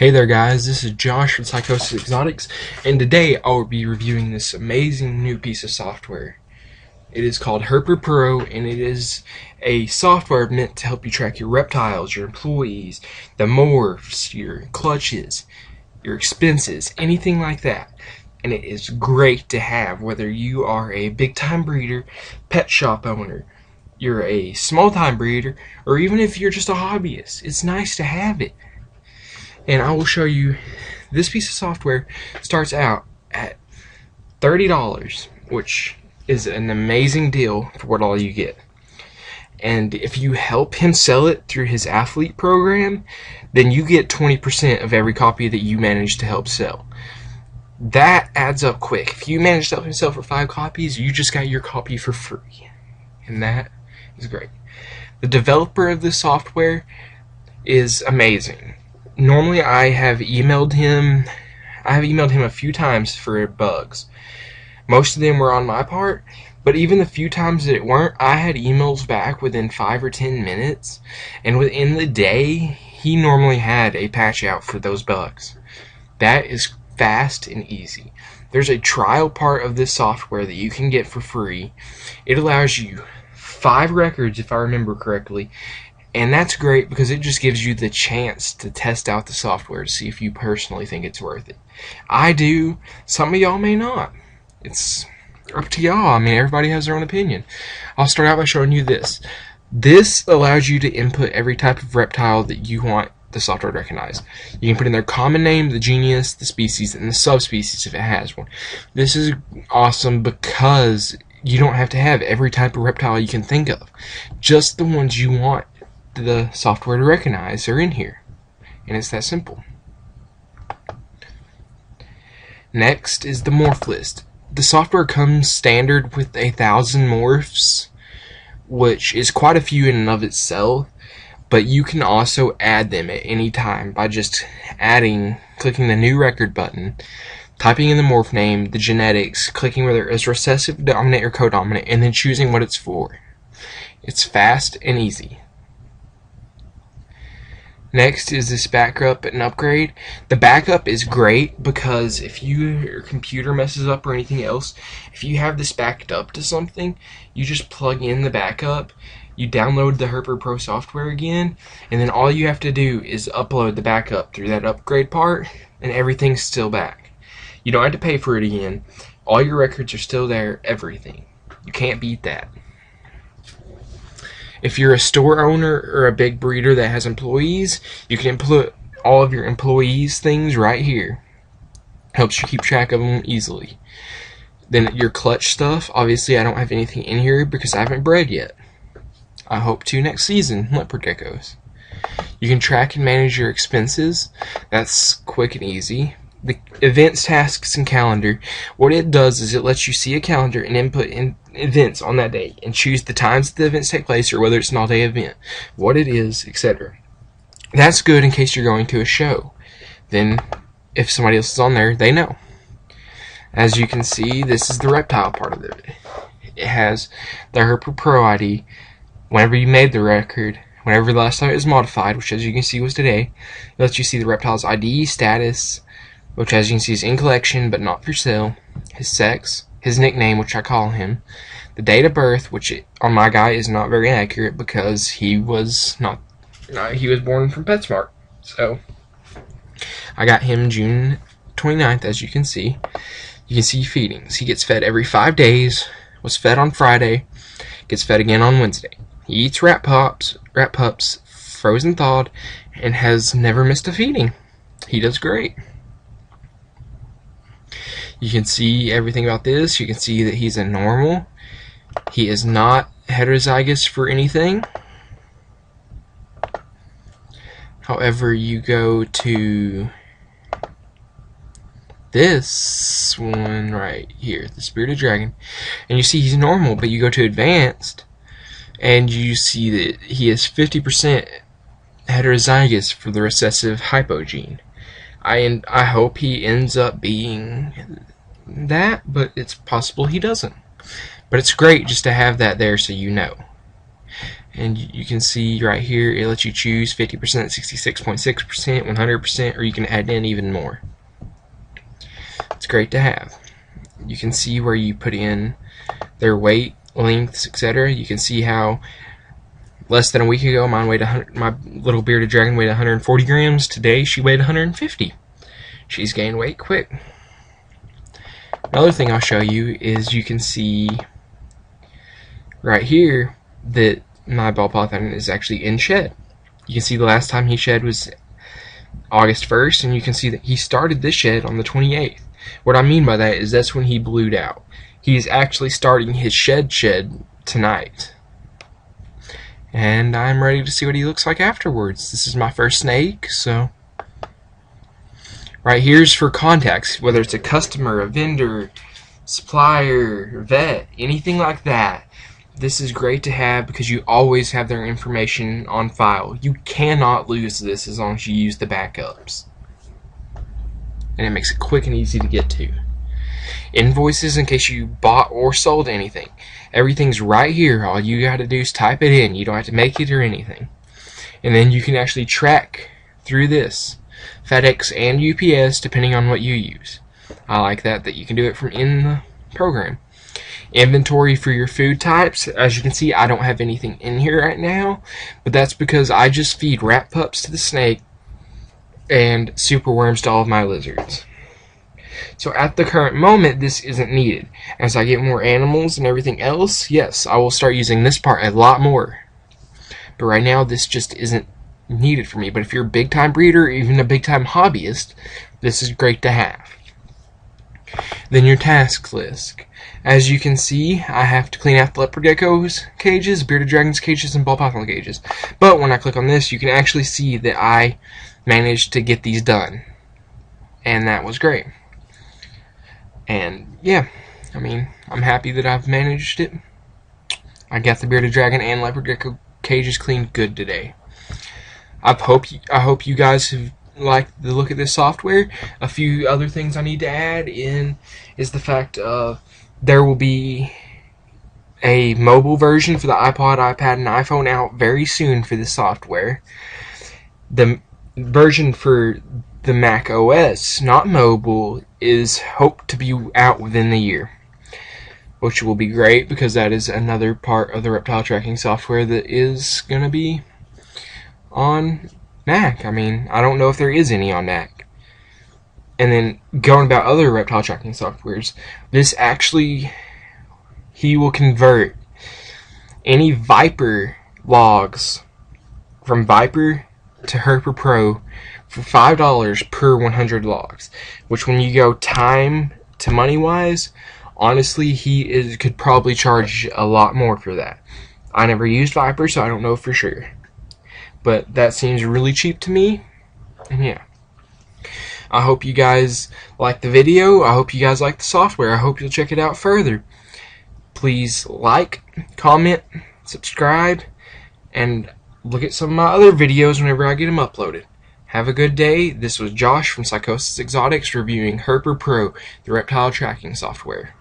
Hey there guys, this is Josh from Psychosis Exotics, and today I will be reviewing this amazing new piece of software. It is called HerperPro, and it is a software meant to help you track your reptiles, your employees, the morphs, your clutches, your expenses, anything like that. And it is great to have whether you are a big-time breeder, pet shop owner, you're a small-time breeder, or even if you're just a hobbyist. It's nice to have it. And I will show you, this piece of software starts out at $30, which is an amazing deal for what all you get. And if you help him sell it through his athlete program, then you get 20% of every copy that you manage to help sell. That adds up quick. If you manage to help him sell for 5 copies, you just got your copy for free. And that is great. The developer of this software is amazing. Normally I have emailed him a few times for bugs. Most of them were on my part, but even the few times that it weren't, I had emails back within 5 or 10 minutes, and within the day he normally had a patch out for those bugs. That is fast and easy. There's a trial part of this software that you can get for free. It allows you 5 records, if I remember correctly. And that's great because it just gives you the chance to test out the software to see if you personally think it's worth it. I do. Some of y'all may not. It's up to y'all. I mean, everybody has their own opinion. I'll start out by showing you this. This allows you to input every type of reptile that you want the software to recognize. You can put in their common name, the genus, the species, and the subspecies if it has one. This is awesome because you don't have to have every type of reptile you can think of. Just the ones you want the software to recognize are in here, and it's that simple. Next is the morph list. The software comes standard with 1,000 morphs, which is quite a few in and of itself, but you can also add them at any time by just clicking the new record button, typing in the morph name, the genetics, clicking whether it's recessive, dominant, or codominant, and then choosing what it's for. It's fast and easy. Next is this backup and upgrade. The backup is great because if your computer messes up or anything else, if you have this backed up to something, you just plug in the backup, you download the HerperPro software again, and then all you have to do is upload the backup through that upgrade part, and everything's still back. You don't have to pay for it again. All your records are still there, everything. You can't beat that. If you're a store owner or a big breeder that has employees, you can input all of your employees' things right here. Helps you keep track of them easily. Then your clutch stuff, obviously I don't have anything in here because I haven't bred yet. I hope to next season, leopard geckos. You can track and manage your expenses. That's quick and easy. The events, tasks, and calendar. What it does is it lets you see a calendar and input in events on that day and choose the times that the events take place or whether it's an all-day event, what it is, etc. That's good in case you're going to a show. Then if somebody else is on there, they know. As you can see, this is the reptile part of it. It has the HerperPro ID. Whenever you made the record, whenever the last time it was modified, which as you can see was today, it lets you see the reptile's ID, status, which as you can see is in collection but not for sale, his sex, his nickname, which I call him, the date of birth, which on my guy is not very accurate because he was born from PetSmart. So I got him June 29th, as you can see. You can see feedings. He gets fed every 5 days, was fed on Friday, gets fed again on Wednesday. He eats rat pups, frozen thawed, and has never missed a feeding. He does great. You can see everything about this. You can see that he's a normal. He is not heterozygous for anything. However, you go to this one right here, the Spirited Dragon, and you see he's normal, but you go to advanced, and you see that he is 50% heterozygous for the recessive hypogene. I hope he ends up being that, but it's possible he doesn't. But it's great just to have that there so you know. And you can see right here it lets you choose 50%, 66.6%, 100%, or you can add in even more. It's great to have. You can see where you put in their weight, lengths, etc. You can see how less than a week ago mine weighed my little bearded dragon weighed 140 grams. Today she weighed 150. She's gained weight quick. Another thing I'll show you is you can see right here that my ball python is actually in shed. You can see the last time he shed was August 1st, and you can see that he started this shed on the 28th. What I mean by that is that's when he blued out. He is actually starting his shed tonight. And I'm ready to see what he looks like afterwards. This is my first snake, so right here's for contacts, whether it's a customer, a vendor, supplier, vet, anything like that. This is great to have because you always have their information on file. You cannot lose this as long as you use the backups. And it makes it quick and easy to get to. Invoices in case you bought or sold anything. Everything's right here. All you got to do is type it in. You don't have to make it or anything. And then you can actually track through this. FedEx and UPS depending on what you use. I like that you can do it from in the program. Inventory for your food types. As you can see, I don't have anything in here right now, but that's because I just feed rat pups to the snake and superworms to all of my lizards. So at the current moment, this isn't needed. As I get more animals and everything else, yes, I will start using this part a lot more. But right now, this just isn't needed for me. But if you're a big-time breeder or even a big-time hobbyist, this is great to have. Then your task list. As you can see, I have to clean out the leopard gecko's cages, bearded dragons cages, and ball python cages. But when I click on this, you can actually see that I managed to get these done. And that was great. And yeah, I mean, I'm happy that I've managed it. I got the bearded dragon and leopard gecko cages cleaned good today. I hope you guys have liked the look at this software. A few other things I need to add in is the fact of there will be a mobile version for the iPod, iPad, and iPhone out very soon for this software. The version for the Mac OS, not mobile, is hoped to be out within the year, which will be great because that is another part of the reptile tracking software that is going to be on Mac. I mean, I don't know if there is any on Mac. And then going about other reptile tracking softwares, this actually, he will convert any Viper logs from Viper to HerperPro for $5 per 100 logs, which when you go time to money wise, honestly, he could probably charge a lot more for that. I never used Viper, so I don't know for sure. But that seems really cheap to me. And yeah. I hope you guys like the video. I hope you guys like the software. I hope you'll check it out further. Please like, comment, subscribe, and look at some of my other videos whenever I get them uploaded. Have a good day. This was Josh from Psychosis Exotics reviewing HerperPro, the reptile tracking software.